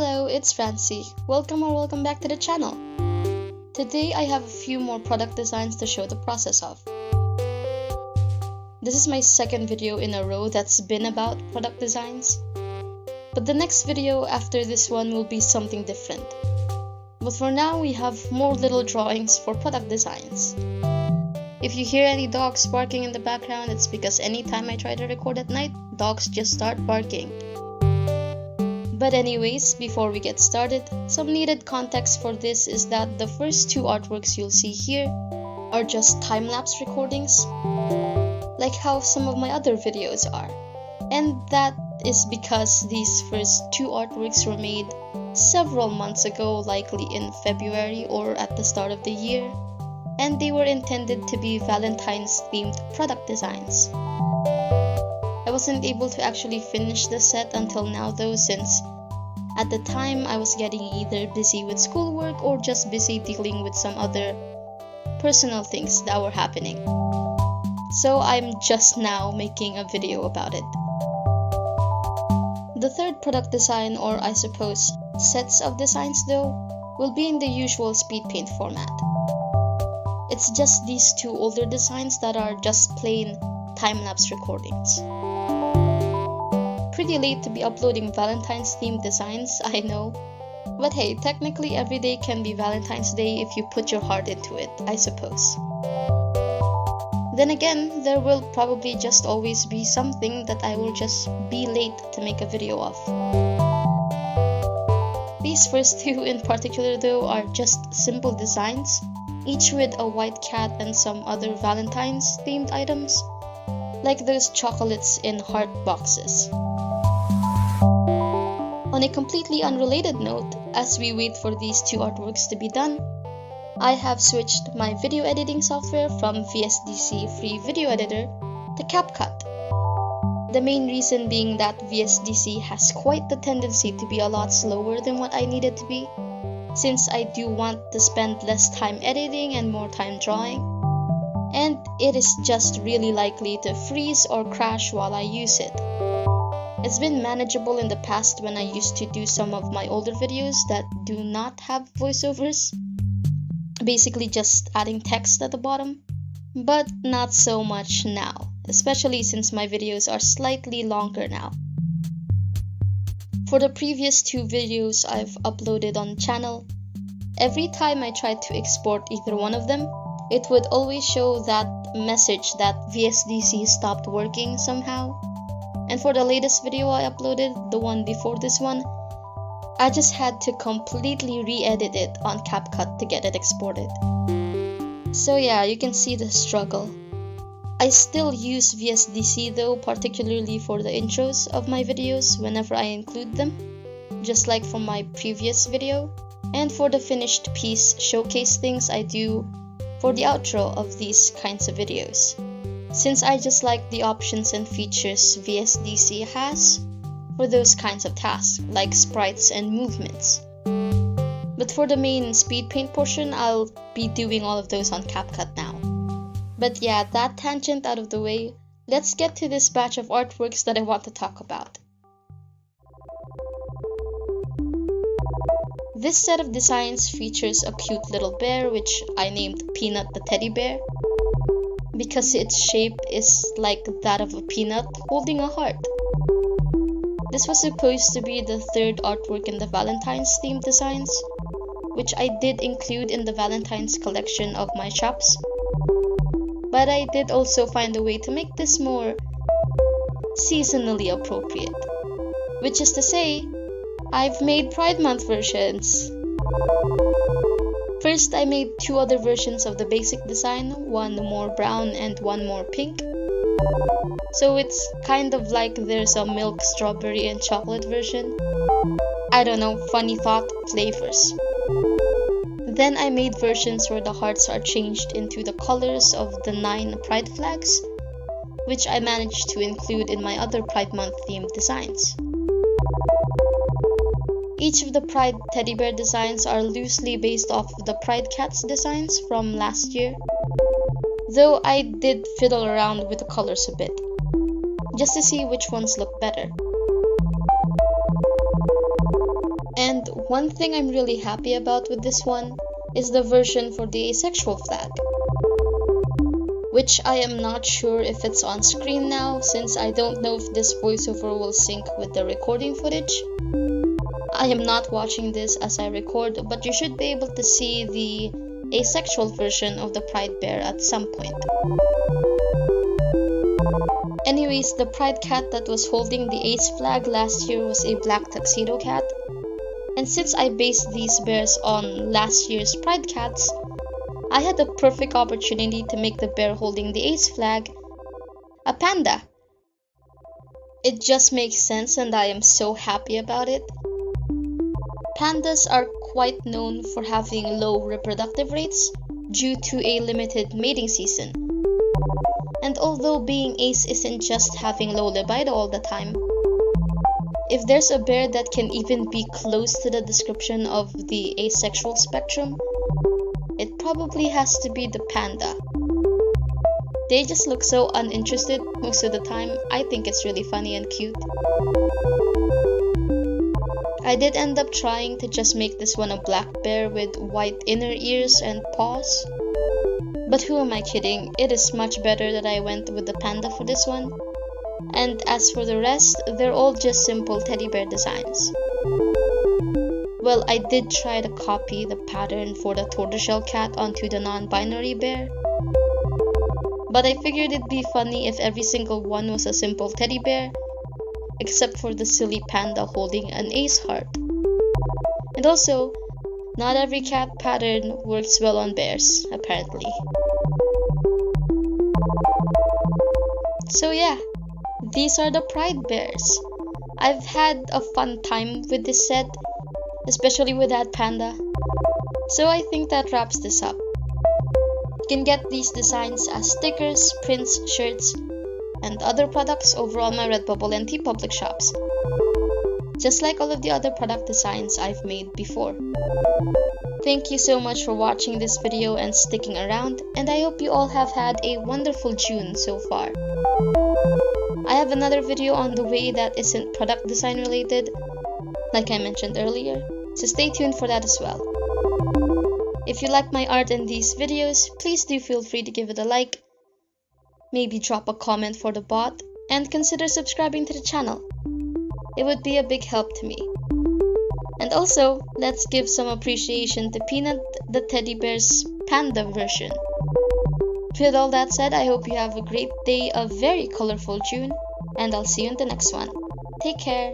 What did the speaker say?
Hello, it's Francie. Welcome back to the channel. Today I have a few more product designs to show the process of. This is my second video in a row that's been about product designs. But the next video after this one will be something different. But for now we have more little drawings for product designs. If you hear any dogs barking in the background, it's because anytime I try to record at night, dogs just start barking. But anyways, before we get started, some needed context for this is that the first two artworks you'll see here are just time-lapse recordings, like how some of my other videos are. And that is because these first two artworks were made several months ago, likely in February or at the start of the year, and they were intended to be Valentine's themed product designs. I wasn't able to actually finish the set until now though, since at the time I was getting either busy with schoolwork or just busy dealing with some other personal things that were happening. So I'm just now making a video about it. The third product design, or I suppose sets of designs though, will be in the usual SPEEDPAINT format. It's just these two older designs that are just plain time-lapse recordings. Pretty late to be uploading Valentine's themed designs, I know. But hey, technically every day can be Valentine's Day if you put your heart into it, I suppose. Then again, there will probably just always be something that I will just be late to make a video of. These first two in particular though are just simple designs, each with a white cat and some other Valentine's themed items, like those chocolates in heart boxes. On a completely unrelated note, as we wait for these two artworks to be done, I have switched my video editing software from VSDC free video editor to CapCut. The main reason being that VSDC has quite the tendency to be a lot slower than what I need it to be, since I do want to spend less time editing and more time drawing, and it is just really likely to freeze or crash while I use it. It's been manageable in the past when I used to do some of my older videos that do not have voiceovers, basically just adding text at the bottom, but not so much now, especially since my videos are slightly longer now. For the previous two videos I've uploaded on the channel, every time I tried to export either one of them, it would always show that message that VSDC stopped working somehow. And for the latest video I uploaded, the one before this one, I just had to completely re-edit it on CapCut to get it exported. So yeah, you can see the struggle. I still use VSDC though, particularly for the intros of my videos whenever I include them, just like from my previous video, and for the finished piece showcase things I do for the outro of these kinds of videos, since I just like the options and features VSDC has for those kinds of tasks, like sprites and movements. But for the main SPEEDPAINT portion, I'll be doing all of those on CapCut now. But yeah, that tangent out of the way, let's get to this batch of artworks that I want to talk about. This set of designs features a cute little bear, which I named Peanut the teddy bear, because its shape is like that of a peanut holding a heart. This was supposed to be the third artwork in the Valentine's themed designs, which I did include in the Valentine's collection of my shops. But I did also find a way to make this more seasonally appropriate, which is to say, I've made Pride Month versions. First, I made two other versions of the basic design, one more brown and one more pink. So it's kind of like there's a milk, strawberry, and chocolate version. I don't know, funny thought, flavors. Then I made versions where the hearts are changed into the colors of the 9 Pride flags, which I managed to include in my other Pride Month themed designs. Each of the Pride teddy bear designs are loosely based off of the Pride cats designs from last year, though I did fiddle around with the colors a bit, just to see which ones look better. And one thing I'm really happy about with this one is the version for the asexual flag, which I am not sure if it's on screen now, since I don't know if this voiceover will sync with the recording footage. I am not watching this as I record, but you should be able to see the asexual version of the Pride Bear at some point. Anyways, the Pride cat that was holding the ace flag last year was a black tuxedo cat. And since I based these bears on last year's Pride cats, I had the perfect opportunity to make the bear holding the ace flag a panda. It just makes sense and I am so happy about it. Pandas are quite known for having low reproductive rates due to a limited mating season. And although being ace isn't just having low libido all the time, if there's a bear that can even be close to the description of the asexual spectrum, it probably has to be the panda. They just look so uninterested most of the time. I think it's really funny and cute. I did end up trying to just make this one a black bear with white inner ears and paws. But who am I kidding? It is much better that I went with the panda for this one. And as for the rest, they're all just simple teddy bear designs. Well, I did try to copy the pattern for the tortoiseshell cat onto the non-binary bear. But I figured it'd be funny if every single one was a simple teddy bear, except for the silly panda holding an ace heart. And also, not every cat pattern works well on bears, apparently. So yeah, these are the Pride bears. I've had a fun time with this set, especially with that panda. So I think that wraps this up. You can get these designs as stickers, prints, shirts, and other products over on my Redbubble and TeePublic shops, just like all of the other product designs I've made before. Thank you so much for watching this video and sticking around, and I hope you all have had a wonderful June so far. I have another video on the way that isn't product design related, like I mentioned earlier, so stay tuned for that as well. If you like my art in these videos, please do feel free to give it a like, maybe drop a comment for the bot, and consider subscribing to the channel. It would be a big help to me. And also, let's give some appreciation to Peanut the teddy bear's panda version. With all that said, I hope you have a great day, a very colorful June, and I'll see you in the next one. Take care.